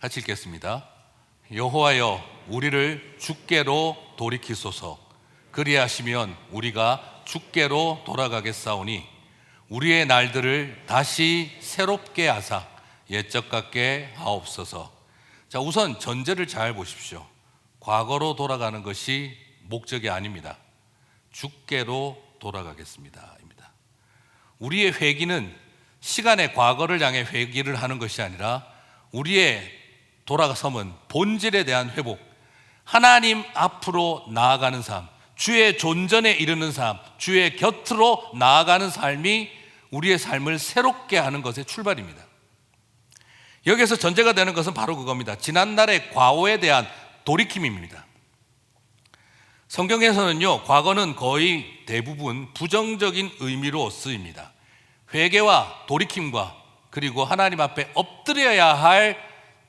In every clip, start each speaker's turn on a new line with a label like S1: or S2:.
S1: 같이 읽겠습니다. 여호와여, 우리를 주께로 돌이키소서. 그리하시면 우리가 주께로 돌아가겠사오니 우리의 날들을 다시 새롭게 하사 옛적 같게 하옵소서. 자, 우선 전제를 잘 보십시오. 과거로 돌아가는 것이 목적이 아닙니다. 주께로 돌아가겠습니다 입니다. 우리의 회개는 시간의 과거를 향해 회개를 하는 것이 아니라 우리의 돌아서면 본질에 대한 회복, 하나님 앞으로 나아가는 삶, 주의 존전에 이르는 삶, 주의 곁으로 나아가는 삶이 우리의 삶을 새롭게 하는 것의 출발입니다. 여기서 전제가 되는 것은 바로 그겁니다. 지난날의 과오에 대한 돌이킴입니다. 성경에서는요, 과거는 거의 대부분 부정적인 의미로 쓰입니다. 회개와 돌이킴과 그리고 하나님 앞에 엎드려야 할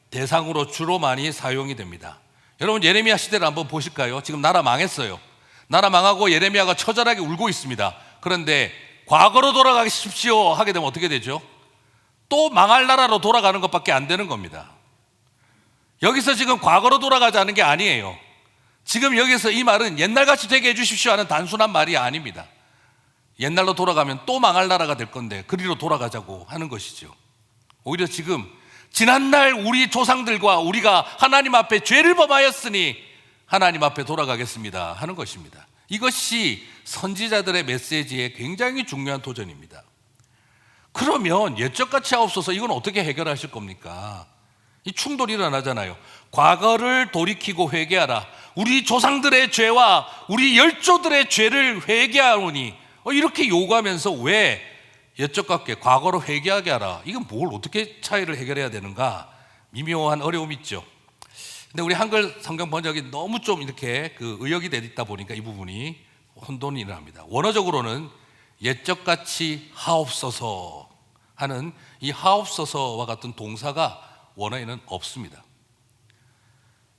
S1: 대상으로 주로 많이 사용이 됩니다. 여러분, 예레미야 시대를 한번 보실까요? 지금 나라 망했어요. 나라 망하고 예레미야가 처절하게 울고 있습니다. 그런데 과거로 돌아가십시오 하게 되면 어떻게 되죠? 또 망할 나라로 돌아가는 것밖에 안 되는 겁니다. 여기서 지금 과거로 돌아가자는 게 아니에요. 지금 여기서 이 말은 옛날같이 되게 해주십시오 하는 단순한 말이 아닙니다. 옛날로 돌아가면 또 망할 나라가 될 건데 그리로 돌아가자고 하는 것이죠. 오히려 지금 지난날 우리 조상들과 우리가 하나님 앞에 죄를 범하였으니 하나님 앞에 돌아가겠습니다 하는 것입니다. 이것이 선지자들의 메시지에 굉장히 중요한 도전입니다. 그러면 옛적같이 하옵소서, 이건 어떻게 해결하실 겁니까? 이 충돌이 일어나잖아요. 과거를 돌이키고 회개하라. 우리 조상들의 죄와 우리 열조들의 죄를 회개하오니, 이렇게 요구하면서 왜 옛적같게 과거로 회개하게 하라, 이건 뭘 어떻게 차이를 해결해야 되는가? 미묘한 어려움이 있죠. 근데 우리 한글 성경 번역이 너무 좀 이렇게 의역이 돼 있다 보니까 이 부분이 혼돈이 일어납니다. 원어적으로는 옛적같이 하옵소서 하는 이 하옵소서와 같은 동사가 원어에는 없습니다.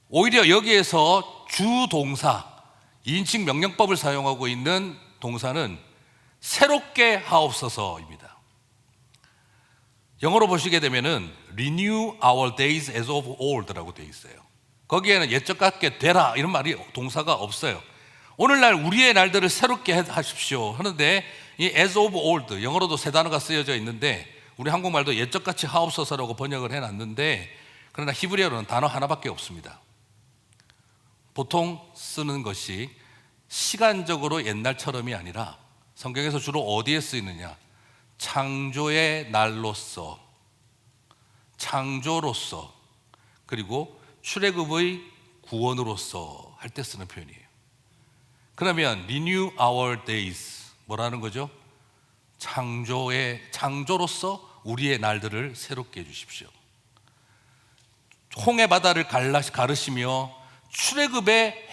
S1: 오히려 여기에서 주동사, 2인칭 명령법을 사용하고 있는 동사는 새롭게 하옵소서입니다. 영어로 보시게 되면은 renew our days as of old라고 되어 있어요. 거기에는 옛적같게 되라 이런 말이 동사가 없어요. 오늘날 우리의 날들을 새롭게 하십시오 하는데 이 as of old, 영어로도 세 단어가 쓰여져 있는데 우리 한국말도 옛적같이 하옵소서라고 번역을 해놨는데, 그러나 히브리어로는 단어 하나밖에 없습니다. 보통 쓰는 것이 시간적으로 옛날처럼이 아니라 성경에서 주로 어디에 쓰이느냐, 창조의 날로서, 창조로서, 그리고 출애굽의 구원으로서 할 때 쓰는 표현이에요. 그러면 renew our days, 뭐라는 거죠? 창조로서 우리의 날들을 새롭게 해주십시오. 홍해 바다를 가르시며 출애굽의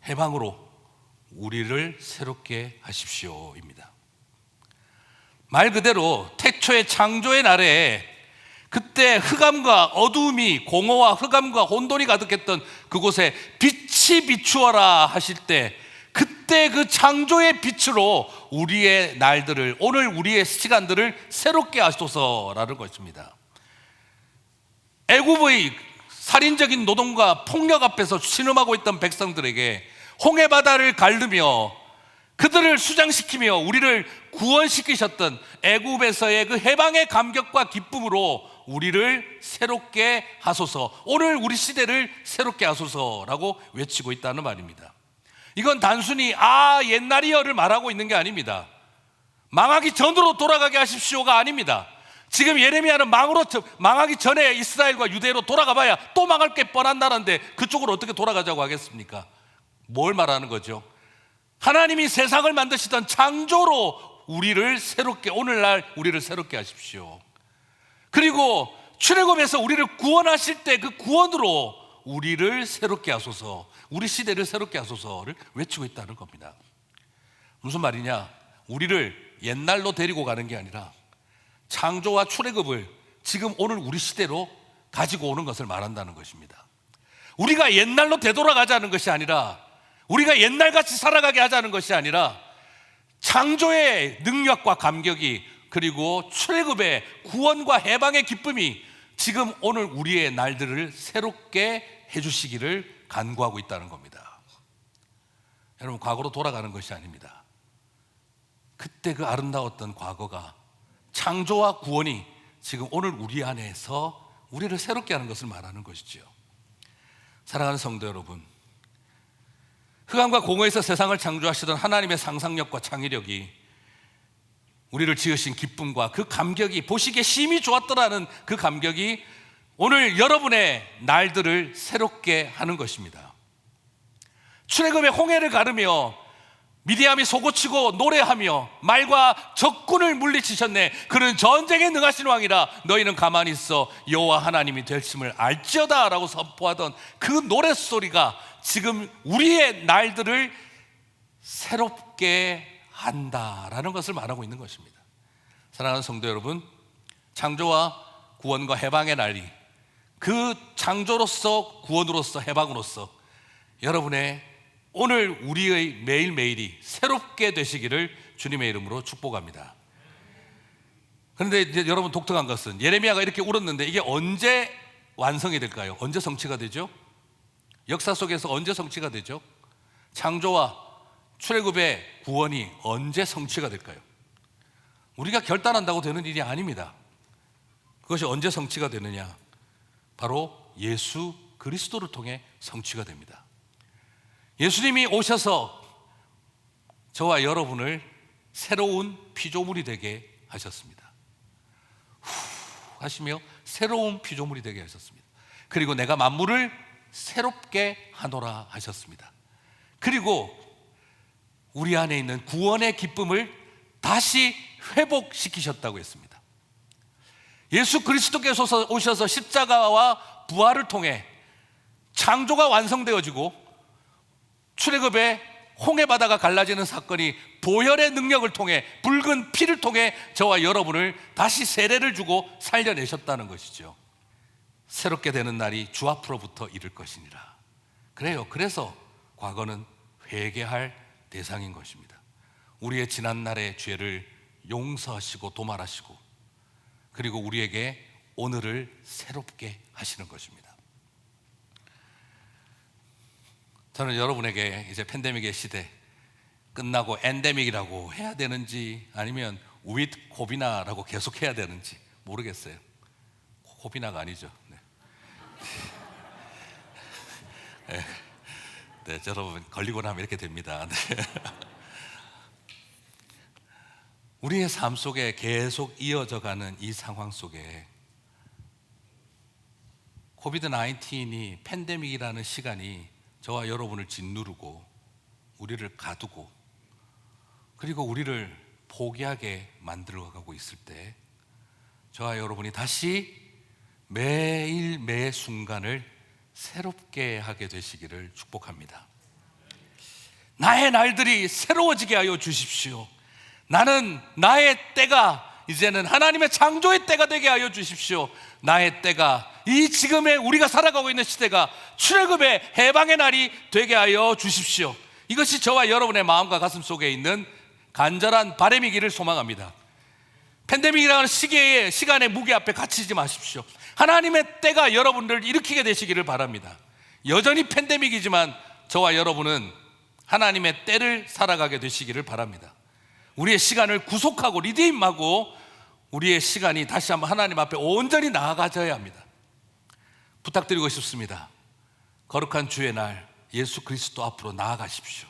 S1: 해방으로 우리를 새롭게 하십시오입니다. 말 그대로 태초의 창조의 날에 그때 흑암과 어두움이, 공허와 흑암과 혼돈이 가득했던 그곳에 빛이 비추어라 하실 때, 그때 그 창조의 빛으로 우리의 날들을, 오늘 우리의 시간들을 새롭게 하소서라는 것입니다. 애굽의 살인적인 노동과 폭력 앞에서 신음하고 있던 백성들에게 홍해 바다를 가르며 그들을 수장시키며 우리를 구원시키셨던 애굽에서의 그 해방의 감격과 기쁨으로 우리를 새롭게 하소서, 오늘 우리 시대를 새롭게 하소서라고 외치고 있다는 말입니다. 이건 단순히 옛날이여를 말하고 있는 게 아닙니다. 망하기 전으로 돌아가게 하십시오가 아닙니다. 지금 예레미야는 망하기 전에 이스라엘과 유대로 돌아가 봐야 또 망할 게 뻔한 나라인데 그쪽으로 어떻게 돌아가자고 하겠습니까? 뭘 말하는 거죠? 하나님이 세상을 만드시던 창조로 우리를 새롭게, 오늘날 우리를 새롭게 하십시오. 그리고 출애굽에서 우리를 구원하실 때 그 구원으로 우리를 새롭게 하소서, 우리 시대를 새롭게 하소서를 외치고 있다는 겁니다. 무슨 말이냐? 우리를 옛날로 데리고 가는 게 아니라 창조와 출애굽을 지금 오늘 우리 시대로 가지고 오는 것을 말한다는 것입니다. 우리가 옛날로 되돌아가자는 것이 아니라, 우리가 옛날같이 살아가게 하자는 것이 아니라, 창조의 능력과 감격이, 그리고 출애굽의 구원과 해방의 기쁨이 지금 오늘 우리의 날들을 새롭게 해주시기를 간구하고 있다는 겁니다. 여러분, 과거로 돌아가는 것이 아닙니다. 그때 그 아름다웠던 과거가, 창조와 구원이 지금 오늘 우리 안에서 우리를 새롭게 하는 것을 말하는 것이지요. 사랑하는 성도 여러분, 흑암과 공허에서 세상을 창조하시던 하나님의 상상력과 창의력이 우리를 지으신 기쁨과 그 감격이, 보시기에 심히 좋았더라는 그 감격이 오늘 여러분의 날들을 새롭게 하는 것입니다. 출애굽의 홍해를 가르며 미디암이 솟구치고 노래하며 말과 적군을 물리치셨네. 그는 전쟁에 능하신 왕이라. 너희는 가만히 있어 여호와 하나님이 되심을 알지어다 라고 선포하던 그 노랫소리가 지금 우리의 날들을 새롭게 한다라는 것을 말하고 있는 것입니다. 사랑하는 성도 여러분, 창조와 구원과 해방의 날이, 그 창조로서 구원으로서 해방으로서 여러분의 오늘 우리의 매일매일이 새롭게 되시기를 주님의 이름으로 축복합니다. 그런데 이제 여러분, 독특한 것은 예레미야가 이렇게 울었는데 이게 언제 완성이 될까요? 언제 성취가 되죠? 역사 속에서 언제 성취가 되죠? 창조와 출애굽의 구원이 언제 성취가 될까요? 우리가 결단한다고 되는 일이 아닙니다. 그것이 언제 성취가 되느냐? 바로 예수 그리스도를 통해 성취가 됩니다. 예수님이 오셔서 저와 여러분을 새로운 피조물이 되게 하셨습니다. 하시며 새로운 피조물이 되게 하셨습니다. 그리고 내가 만물을 새롭게 하노라 하셨습니다. 그리고 우리 안에 있는 구원의 기쁨을 다시 회복시키셨다고 했습니다. 예수 그리스도께서 오셔서 십자가와 부활을 통해 창조가 완성되어지고 출애굽의 홍해바다가 갈라지는 사건이 보혈의 능력을 통해, 붉은 피를 통해 저와 여러분을 다시 세례를 주고 살려내셨다는 것이죠. 새롭게 되는 날이 주 앞으로부터 이를 것이니라. 그래요. 그래서 과거는 회개할 대상인 것입니다. 우리의 지난날의 죄를 용서하시고 도말하시고, 그리고 우리에게 오늘을 새롭게 하시는 것입니다. 저는 여러분에게 이제 팬데믹의 시대 끝나고 엔데믹이라고 해야 되는지 아니면 with 코비나라고 계속 해야 되는지 모르겠어요. 코비나가 아니죠. 네. 네, 여러분, 걸리고 나면 이렇게 됩니다. 네. 우리의 삶 속에 계속 이어져 가는 이 상황 속에 코비드 19이, 팬데믹이라는 시간이 저와 여러분을 짓누르고 우리를 가두고 그리고 우리를 포기하게 만들어가고 있을 때 저와 여러분이 다시 매일 매 순간을 새롭게 하게 되시기를 축복합니다. 나의 날들이 새로워지게 하여 주십시오. 나는 나의 때가 이제는 하나님의 창조의 때가 되게 하여 주십시오. 나의 때가, 이 지금의 우리가 살아가고 있는 시대가 출애굽의 해방의 날이 되게 하여 주십시오. 이것이 저와 여러분의 마음과 가슴 속에 있는 간절한 바람이기를 소망합니다. 팬데믹이라는 시간의 무게 앞에 갇히지 마십시오. 하나님의 때가 여러분들을 일으키게 되시기를 바랍니다. 여전히 팬데믹이지만 저와 여러분은 하나님의 때를 살아가게 되시기를 바랍니다. 우리의 시간을 구속하고 리디임하고 우리의 시간이 다시 한번 하나님 앞에 온전히 나아가져야 합니다. 부탁드리고 싶습니다. 거룩한 주의 날 예수 그리스도 앞으로 나아가십시오.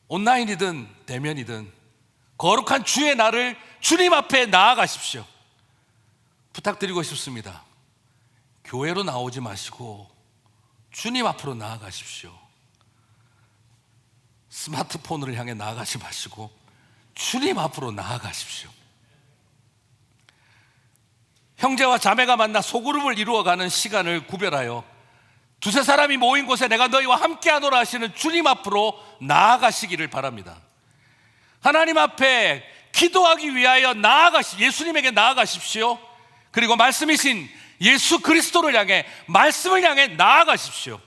S1: 온라인이든 대면이든 거룩한 주의 날을 주님 앞에 나아가십시오. 부탁드리고 싶습니다. 교회로 나오지 마시고 주님 앞으로 나아가십시오. 스마트폰을 향해 나아가지 마시고 주님 앞으로 나아가십시오. 형제와 자매가 만나 소그룹을 이루어가는 시간을 구별하여 두세 사람이 모인 곳에 내가 너희와 함께하노라 하시는 주님 앞으로 나아가시기를 바랍니다. 하나님 앞에 기도하기 위하여 예수님에게 나아가십시오. 그리고 말씀이신 예수 그리스도를 향해, 말씀을 향해 나아가십시오.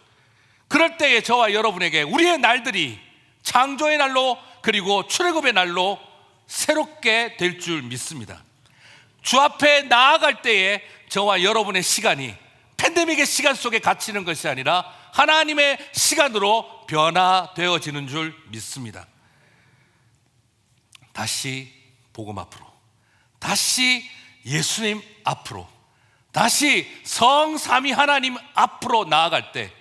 S1: 그럴 때에 저와 여러분에게 우리의 날들이 창조의 날로 그리고 출애굽의 날로 새롭게 될 줄 믿습니다. 주 앞에 나아갈 때에 저와 여러분의 시간이 팬데믹의 시간 속에 갇히는 것이 아니라 하나님의 시간으로 변화되어지는 줄 믿습니다. 다시 복음 앞으로, 다시 예수님 앞으로, 다시 성삼위 하나님 앞으로 나아갈 때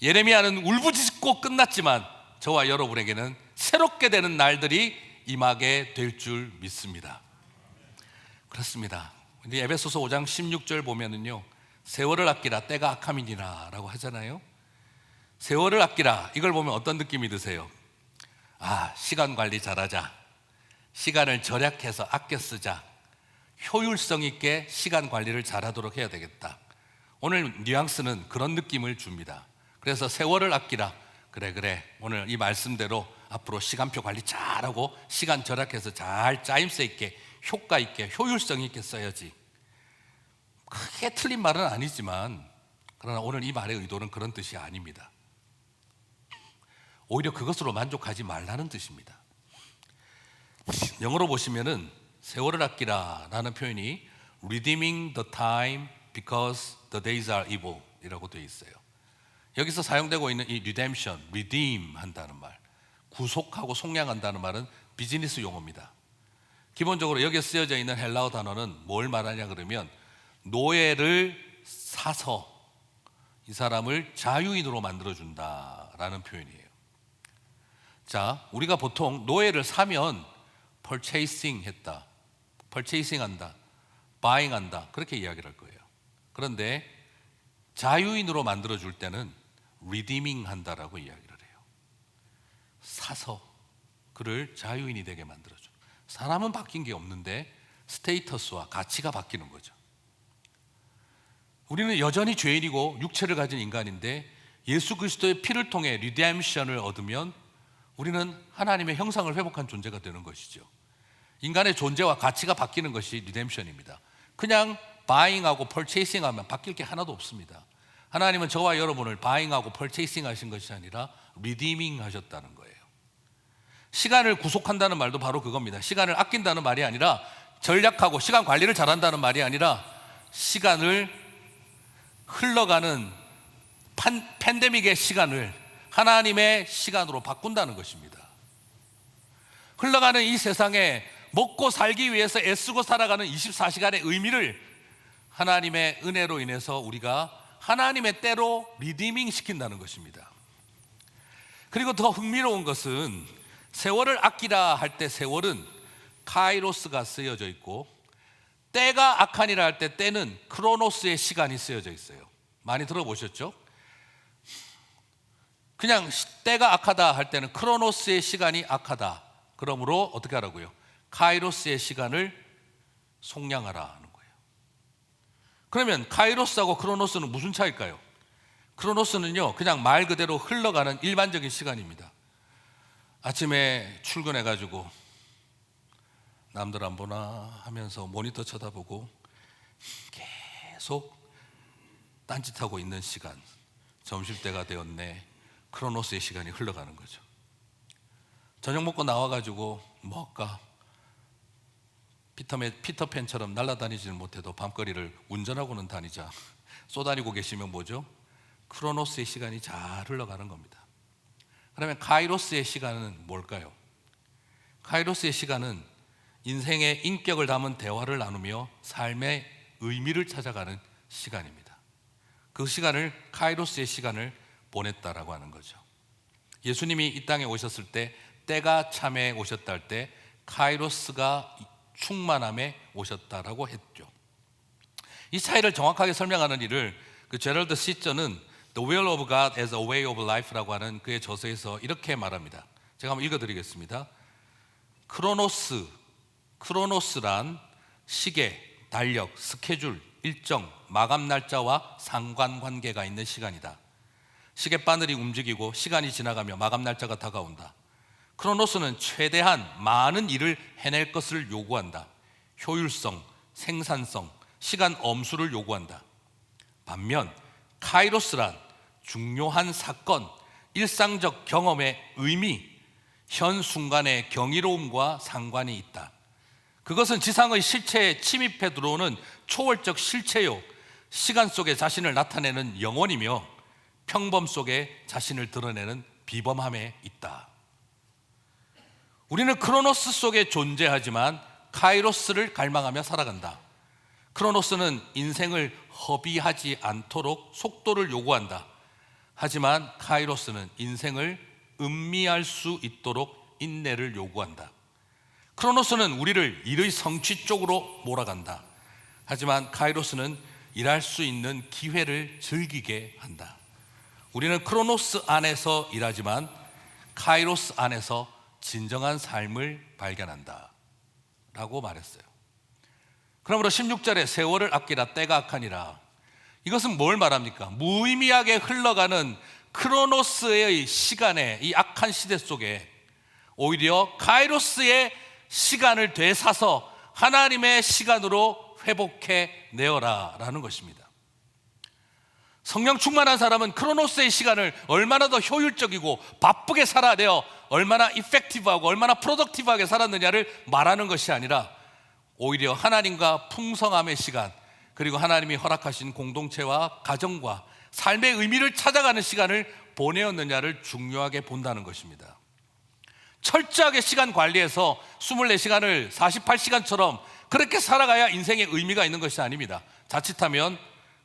S1: 예레미야는 울부짖고 끝났지만 저와 여러분에게는 새롭게 되는 날들이 임하게 될 줄 믿습니다. 그렇습니다. 근데 에베소서 5장 16절 보면은요, 세월을 아끼라 때가 악함이니라 라고 하잖아요. 세월을 아끼라, 이걸 보면 어떤 느낌이 드세요? 시간 관리 잘하자, 시간을 절약해서 아껴 쓰자, 효율성 있게 시간 관리를 잘하도록 해야 되겠다. 오늘 뉘앙스는 그런 느낌을 줍니다. 그래서 세월을 아끼라, 그래 오늘 이 말씀대로 앞으로 시간표 관리 잘하고 시간 절약해서 잘 짜임새 있게, 효과 있게, 효율성 있게 써야지. 크게 틀린 말은 아니지만, 그러나 오늘 이 말의 의도는 그런 뜻이 아닙니다. 오히려 그것으로 만족하지 말라는 뜻입니다. 영어로 보시면은 세월을 아끼라라는 표현이 redeeming the time because the days are evil 이라고 되어 있어요. 여기서 사용되고 있는 이 redemption, redeem 한다는 말, 구속하고 속량한다는 말은 비즈니스 용어입니다. 기본적으로 여기에 쓰여져 있는 헬라어 단어는 뭘 말하냐 그러면 노예를 사서 이 사람을 자유인으로 만들어준다라는 표현이에요. 자, 우리가 보통 노예를 사면 purchasing 했다, purchasing 한다, buying 한다, 그렇게 이야기를 할 거예요. 그런데 자유인으로 만들어줄 때는 redeeming 한다라고 이야기를 해요. 사서 그를 자유인이 되게 만들어줘. 사람은 바뀐 게 없는데 스테이터스와 가치가 바뀌는 거죠. 우리는 여전히 죄인이고 육체를 가진 인간인데 예수 그리스도의 피를 통해 리뎀션을 얻으면 우리는 하나님의 형상을 회복한 존재가 되는 것이죠. 인간의 존재와 가치가 바뀌는 것이 리뎀션입니다. 그냥 바잉하고 펄체이싱 하면 바뀔 게 하나도 없습니다. 하나님은 저와 여러분을 바잉하고 펄체이싱 하신 것이 아니라 리디밍 하셨다는 거예요. 시간을 구속한다는 말도 바로 그겁니다. 시간을 아낀다는 말이 아니라, 전략하고 시간 관리를 잘한다는 말이 아니라 시간을 흘러가는 팬데믹의 시간을 하나님의 시간으로 바꾼다는 것입니다. 흘러가는 이 세상에 먹고 살기 위해서 애쓰고 살아가는 24시간의 의미를 하나님의 은혜로 인해서 우리가 하나님의 때로 리디밍 시킨다는 것입니다. 그리고 더 흥미로운 것은 세월을 아끼라 할 때 세월은 카이로스가 쓰여져 있고, 때가 악하니라 할 때 때는 크로노스의 시간이 쓰여져 있어요. 많이 들어보셨죠? 그냥 때가 악하다 할 때는 크로노스의 시간이 악하다, 그러므로 어떻게 하라고요? 카이로스의 시간을 속량하라 하는 거예요. 그러면 카이로스하고 크로노스는 무슨 차이일까요? 크로노스는요, 그냥 말 그대로 흘러가는 일반적인 시간입니다. 아침에 출근해가지고 남들 안 보나 하면서 모니터 쳐다보고 계속 딴짓하고 있는 시간, 점심때가 되었네, 크로노스의 시간이 흘러가는 거죠. 저녁 먹고 나와가지고 뭐 할까, 피터팬처럼 날아다니지는 못해도 밤거리를 운전하고는 다니자 쏘다니고 계시면 뭐죠? 크로노스의 시간이 잘 흘러가는 겁니다. 그러면 카이로스의 시간은 뭘까요? 카이로스의 시간은 인생의 인격을 담은 대화를 나누며 삶의 의미를 찾아가는 시간입니다. 그 시간을, 카이로스의 시간을 보냈다라고 하는 거죠. 예수님이 이 땅에 오셨을 때 때가 참에 오셨다 할 때 카이로스가 충만함에 오셨다라고 했죠. 이 차이를 정확하게 설명하는 일을 제럴드 시저는 The Will of God as a Way of Life라고 하는 그의 저서에서 이렇게 말합니다. 제가 한번 읽어드리겠습니다. 크로노스란 시계, 달력, 스케줄, 일정, 마감 날짜와 상관관계가 있는 시간이다. 시계바늘이 움직이고 시간이 지나가며 마감 날짜가 다가온다. 크로노스는 최대한 많은 일을 해낼 것을 요구한다. 효율성, 생산성, 시간 엄수를 요구한다. 반면 카이로스란 중요한 사건, 일상적 경험의 의미, 현 순간의 경이로움과 상관이 있다. 그것은 지상의 실체에 침입해 들어오는 초월적 실체요, 시간 속에 자신을 나타내는 영혼이며 평범 속에 자신을 드러내는 비범함에 있다. 우리는 크로노스 속에 존재하지만 카이로스를 갈망하며 살아간다. 크로노스는 인생을 허비하지 않도록 속도를 요구한다. 하지만 카이로스는 인생을 음미할 수 있도록 인내를 요구한다. 크로노스는 우리를 일의 성취 쪽으로 몰아간다. 하지만 카이로스는 일할 수 있는 기회를 즐기게 한다. 우리는 크로노스 안에서 일하지만 카이로스 안에서 진정한 삶을 발견한다 라고 말했어요. 그러므로 16절에 세월을 아끼라 때가 악하니라, 이것은 뭘 말합니까? 무의미하게 흘러가는 크로노스의 시간에, 이 악한 시대 속에 오히려 카이로스의 시간을 되사서 하나님의 시간으로 회복해 내어라 라는 것입니다. 성령 충만한 사람은 크로노스의 시간을 얼마나 더 효율적이고 바쁘게 살아내어 얼마나 이펙티브하고 얼마나 프로덕티브하게 살았느냐를 말하는 것이 아니라 오히려 하나님과 풍성함의 시간, 그리고 하나님이 허락하신 공동체와 가정과 삶의 의미를 찾아가는 시간을 보내었느냐를 중요하게 본다는 것입니다. 철저하게 시간 관리해서 24시간을 48시간처럼 그렇게 살아가야 인생의 의미가 있는 것이 아닙니다. 자칫하면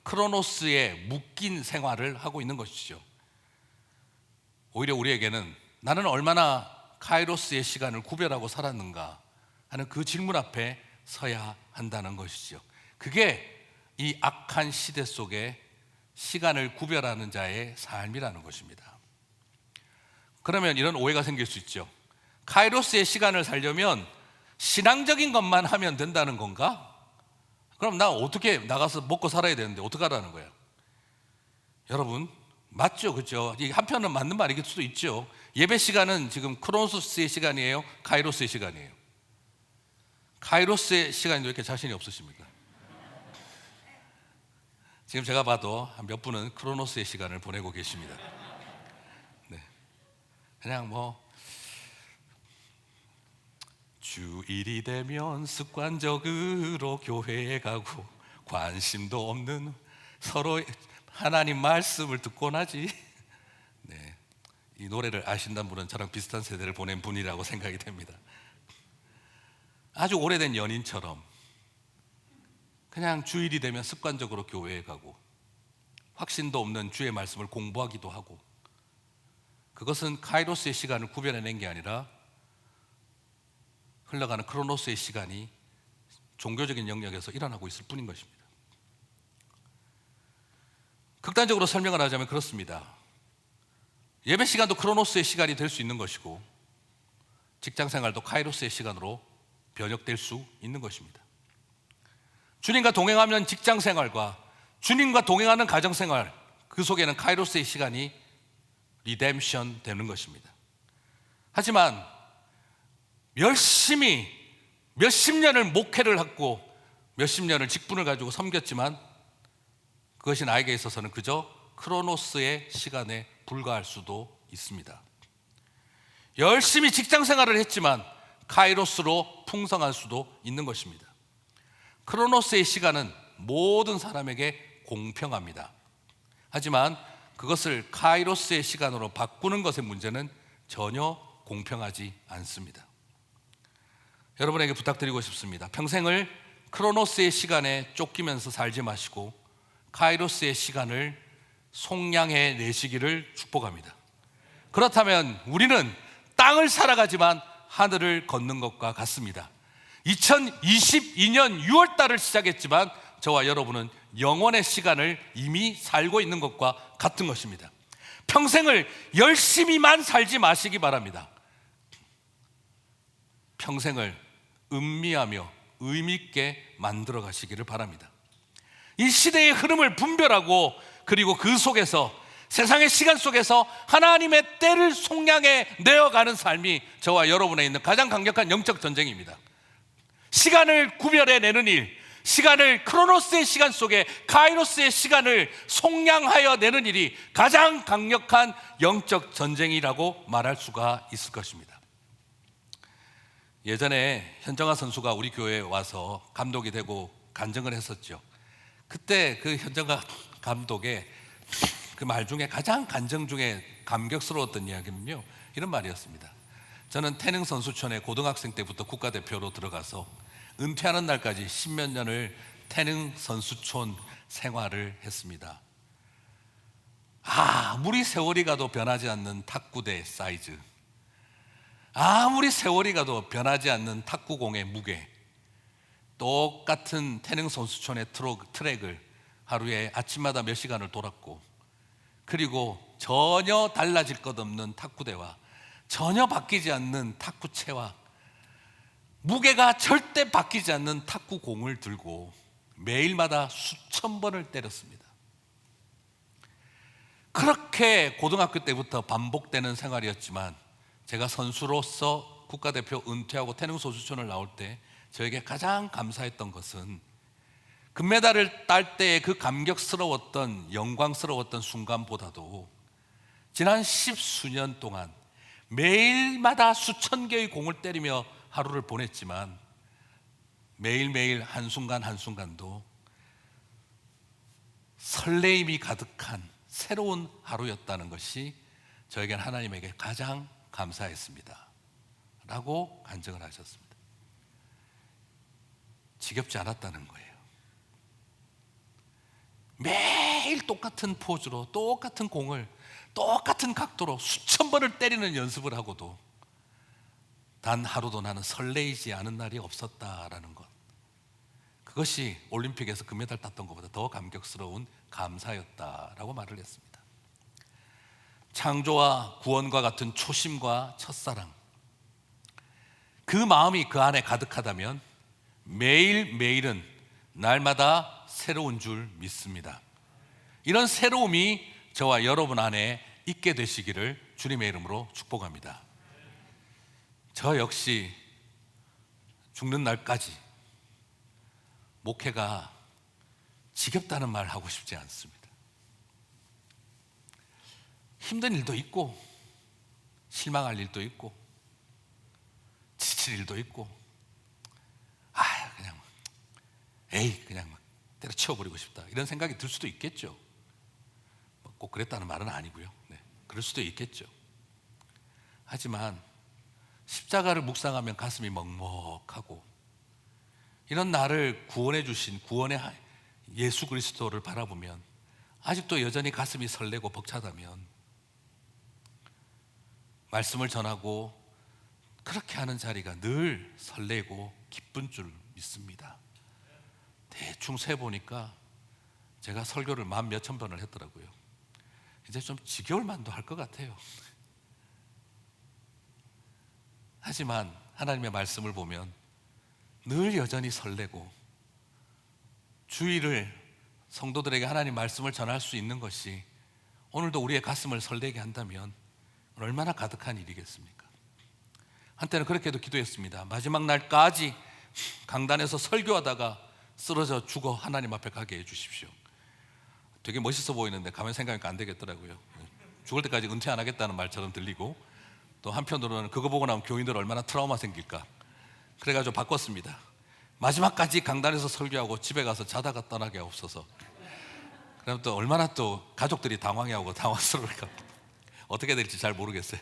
S1: 크로노스에 묶인 생활을 하고 있는 것이죠. 오히려 우리에게는 나는 얼마나 카이로스의 시간을 구별하고 살았는가 하는 그 질문 앞에 서야 한다는 것이죠. 그게 이 악한 시대 속에 시간을 구별하는 자의 삶이라는 것입니다. 그러면 이런 오해가 생길 수 있죠. 카이로스의 시간을 살려면 신앙적인 것만 하면 된다는 건가? 그럼 나 어떻게 나가서 먹고 살아야 되는데 어떡하라는 거예요? 여러분, 맞죠? 그렇죠? 한편은 맞는 말일 수도 있죠. 예배 시간은 지금 크로노스의 시간이에요? 카이로스의 시간이에요? 카이로스의 시간이 왜 이렇게 자신이 없으십니까? 지금 제가 봐도 한 몇 분은 크로노스의 시간을 보내고 계십니다. 네. 그냥 주일이 되면 습관적으로 교회에 가고 관심도 없는 서로 하나님 말씀을 듣곤 하지. 네. 이 노래를 아신다는 분은 저랑 비슷한 세대를 보낸 분이라고 생각이 됩니다. 아주 오래된 연인처럼 그냥 주일이 되면 습관적으로 교회에 가고 확신도 없는 주의 말씀을 공부하기도 하고, 그것은 카이로스의 시간을 구별해낸 게 아니라 흘러가는 크로노스의 시간이 종교적인 영역에서 일어나고 있을 뿐인 것입니다. 극단적으로 설명을 하자면 그렇습니다. 예배 시간도 크로노스의 시간이 될 수 있는 것이고 직장 생활도 카이로스의 시간으로 변혁될 수 있는 것입니다. 주님과 동행하면 직장 생활과 주님과 동행하는 가정 생활, 그 속에는 카이로스의 시간이 리뎀션 되는 것입니다. 하지만 열심히 몇십 년을 목회를 했고 몇십 년을 직분을 가지고 섬겼지만 그것이 나에게 있어서는 그저 크로노스의 시간에 불과할 수도 있습니다. 열심히 직장 생활을 했지만 카이로스로 풍성할 수도 있는 것입니다. 크로노스의 시간은 모든 사람에게 공평합니다. 하지만 그것을 카이로스의 시간으로 바꾸는 것의 문제는 전혀 공평하지 않습니다. 여러분에게 부탁드리고 싶습니다. 평생을 크로노스의 시간에 쫓기면서 살지 마시고 카이로스의 시간을 속량해 내시기를 축복합니다. 그렇다면 우리는 땅을 살아가지만 하늘을 걷는 것과 같습니다. 2022년 6월 달을 시작했지만 저와 여러분은 영원의 시간을 이미 살고 있는 것과 같은 것입니다. 평생을 열심히만 살지 마시기 바랍니다. 평생을 음미하며 의미 있게 만들어 가시기를 바랍니다. 이 시대의 흐름을 분별하고 그리고 그 속에서 세상의 시간 속에서 하나님의 때를 속량해 내어가는 삶이 저와 여러분에 있는 가장 강력한 영적 전쟁입니다. 시간을 구별해내는 일, 시간을 크로노스의 시간 속에 카이로스의 시간을 속량하여 내는 일이 가장 강력한 영적 전쟁이라고 말할 수가 있을 것입니다. 예전에 현정아 선수가 우리 교회에 와서 감독이 되고 간증을 했었죠. 그때 그 현정아 감독의 그 말 중에 가장 간증 중에 감격스러웠던 이야기는요, 이런 말이었습니다. 저는 태릉 선수촌에 고등학생 때부터 국가대표로 들어가서 은퇴하는 날까지 10몇 년을 태릉 선수촌 생활을 했습니다. 아무리 세월이 가도 변하지 않는 탁구대 사이즈, 아무리 세월이 가도 변하지 않는 탁구공의 무게, 똑같은 태릉 선수촌의 트랙을 하루에 아침마다 몇 시간을 돌았고, 그리고 전혀 달라질 것 없는 탁구대와 전혀 바뀌지 않는 탁구채와 무게가 절대 바뀌지 않는 탁구공을 들고 매일마다 수천 번을 때렸습니다. 그렇게 고등학교 때부터 반복되는 생활이었지만, 제가 선수로서 국가대표 은퇴하고 태릉 선수촌을 나올 때 저에게 가장 감사했던 것은 금메달을 딸 때의 그 감격스러웠던, 영광스러웠던 순간보다도 지난 10수년 동안 매일마다 수천 개의 공을 때리며 하루를 보냈지만, 매일매일 한순간 한순간도 설레임이 가득한 새로운 하루였다는 것이 저에겐 하나님에게 가장 감사했습니다 라고 간증을 하셨습니다. 지겹지 않았다는 거예요. 매일 똑같은 포즈로 똑같은 공을 똑같은 각도로 수천 번을 때리는 연습을 하고도 단 하루도 나는 설레이지 않은 날이 없었다라는 것, 그것이 올림픽에서 금메달 땄던 것보다 더 감격스러운 감사였다라고 말을 했습니다. 창조와 구원과 같은 초심과 첫사랑, 그 마음이 그 안에 가득하다면 매일매일은 날마다 새로운 줄 믿습니다. 이런 새로움이 저와 여러분 안에 있게 되시기를 주님의 이름으로 축복합니다. 저 역시 죽는 날까지 목회가 지겹다는 말 하고 싶지 않습니다. 힘든 일도 있고 실망할 일도 있고 지칠 일도 있고, 그냥 그냥 막 때려치워버리고 싶다 이런 생각이 들 수도 있겠죠. 꼭 그랬다는 말은 아니고요. 그럴 수도 있겠죠. 하지만 십자가를 묵상하면 가슴이 먹먹하고, 이런 나를 구원해 주신 구원의 예수 그리스도를 바라보면 아직도 여전히 가슴이 설레고 벅차다면, 말씀을 전하고 그렇게 하는 자리가 늘 설레고 기쁜 줄 믿습니다. 대충 세보니까 제가 설교를 10,000몇천 번을 했더라고요. 이제 좀 지겨울 만도 할 것 같아요. 하지만 하나님의 말씀을 보면 늘 여전히 설레고, 주일을 성도들에게 하나님 말씀을 전할 수 있는 것이 오늘도 우리의 가슴을 설레게 한다면 얼마나 가득한 일이겠습니까? 한때는 그렇게도 기도했습니다. 마지막 날까지 강단에서 설교하다가 쓰러져 죽어 하나님 앞에 가게 해주십시오. 되게 멋있어 보이는데 가만 생각하니까 안 되겠더라고요. 죽을 때까지 은퇴 안 하겠다는 말처럼 들리고, 또 한편으로는 그거 보고 나면 교인들 얼마나 트라우마 생길까, 그래가지고 바꿨습니다. 마지막까지 강단에서 설교하고 집에 가서 자다가 떠나게 없어서. 그럼 또 얼마나 또 가족들이 당황해하고 당황스러울까, 어떻게 될지 잘 모르겠어요.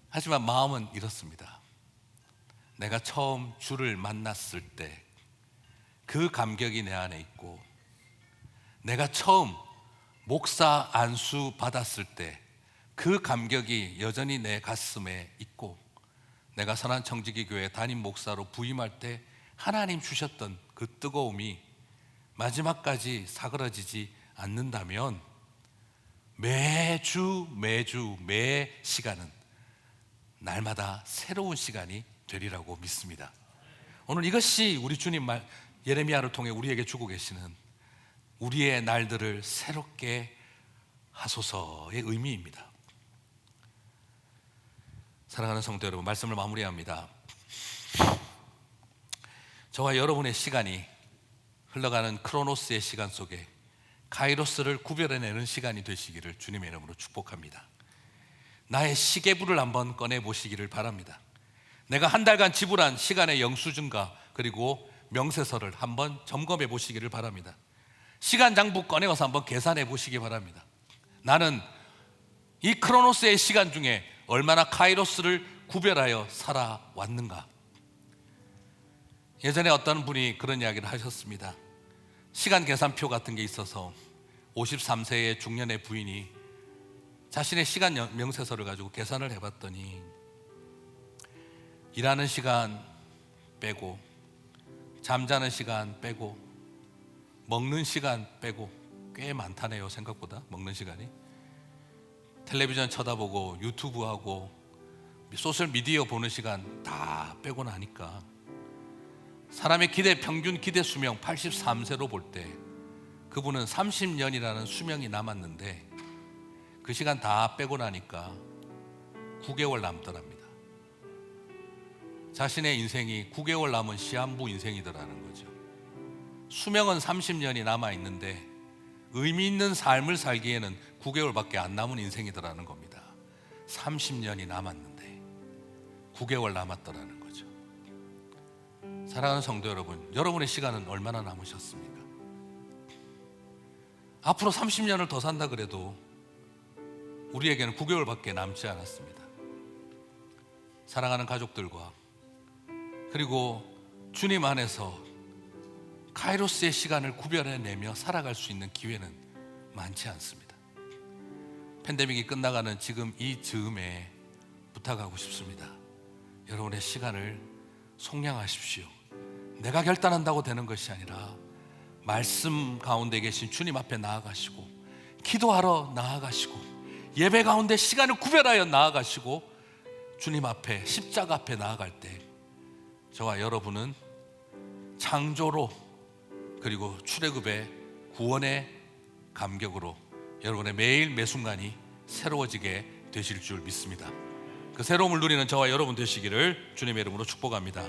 S1: 하지만 마음은 이렇습니다. 내가 처음 주를 만났을 때 그 감격이 내 안에 있고, 내가 처음 목사 안수 받았을 때 그 감격이 여전히 내 가슴에 있고, 내가 선한청지기교회 담임 목사로 부임할 때 하나님 주셨던 그 뜨거움이 마지막까지 사그러지지 않는다면 매주 매 시간은 날마다 새로운 시간이 되리라고 믿습니다. 오늘 이것이 우리 주님 말 예레미야를 통해 우리에게 주고 계시는 우리의 날들을 새롭게 하소서의 의미입니다. 사랑하는 성도 여러분, 말씀을 마무리합니다. 저와 여러분의 시간이 흘러가는 크로노스의 시간 속에 카이로스를 구별해내는 시간이 되시기를 주님의 이름으로 축복합니다. 나의 시계불을 한번 꺼내 보시기를 바랍니다. 내가 한 달간 지불한 시간의 영수증과 그리고 명세서를 한번 점검해 보시기를 바랍니다. 시간 장부 꺼내와서 한번 계산해 보시기 바랍니다. 나는 이 크로노스의 시간 중에 얼마나 카이로스를 구별하여 살아왔는가. 예전에 어떤 분이 그런 이야기를 하셨습니다. 시간 계산표 같은 게 있어서 53세의 중년의 부인이 자신의 시간 명세서를 가지고 계산을 해봤더니 일하는 시간 빼고 잠자는 시간 빼고 먹는 시간 빼고 꽤 많다네요. 생각보다 먹는 시간이. 텔레비전 쳐다보고 유튜브하고 소셜미디어 보는 시간 다 빼고 나니까 사람의 평균 기대 수명 83세로 볼 때 그분은 30년이라는 수명이 남았는데 그 시간 다 빼고 나니까 9개월 남더랍니다. 자신의 인생이 9개월 남은 시한부 인생이더라는 거죠. 수명은 30년이 남아있는데 의미 있는 삶을 살기에는 9개월밖에 안 남은 인생이더라는 겁니다. 30년이 남았는데 9개월 남았더라는 거죠. 사랑하는 성도 여러분, 여러분의 시간은 얼마나 남으셨습니까? 앞으로 30년을 더 산다 그래도 우리에게는 9개월밖에 남지 않았습니다. 사랑하는 가족들과 그리고 주님 안에서 카이로스의 시간을 구별해내며 살아갈 수 있는 기회는 많지 않습니다. 팬데믹이 끝나가는 지금 이 즈음에 부탁하고 싶습니다. 여러분의 시간을 속량하십시오. 내가 결단한다고 되는 것이 아니라 말씀 가운데 계신 주님 앞에 나아가시고 기도하러 나아가시고 예배 가운데 시간을 구별하여 나아가시고 주님 앞에 십자가 앞에 나아갈 때 저와 여러분은 창조로 그리고 출애굽의 구원의 감격으로 여러분의 매일 매순간이 새로워지게 되실 줄 믿습니다. 그 새로움을 누리는 저와 여러분 되시기를 주님의 이름으로 축복합니다.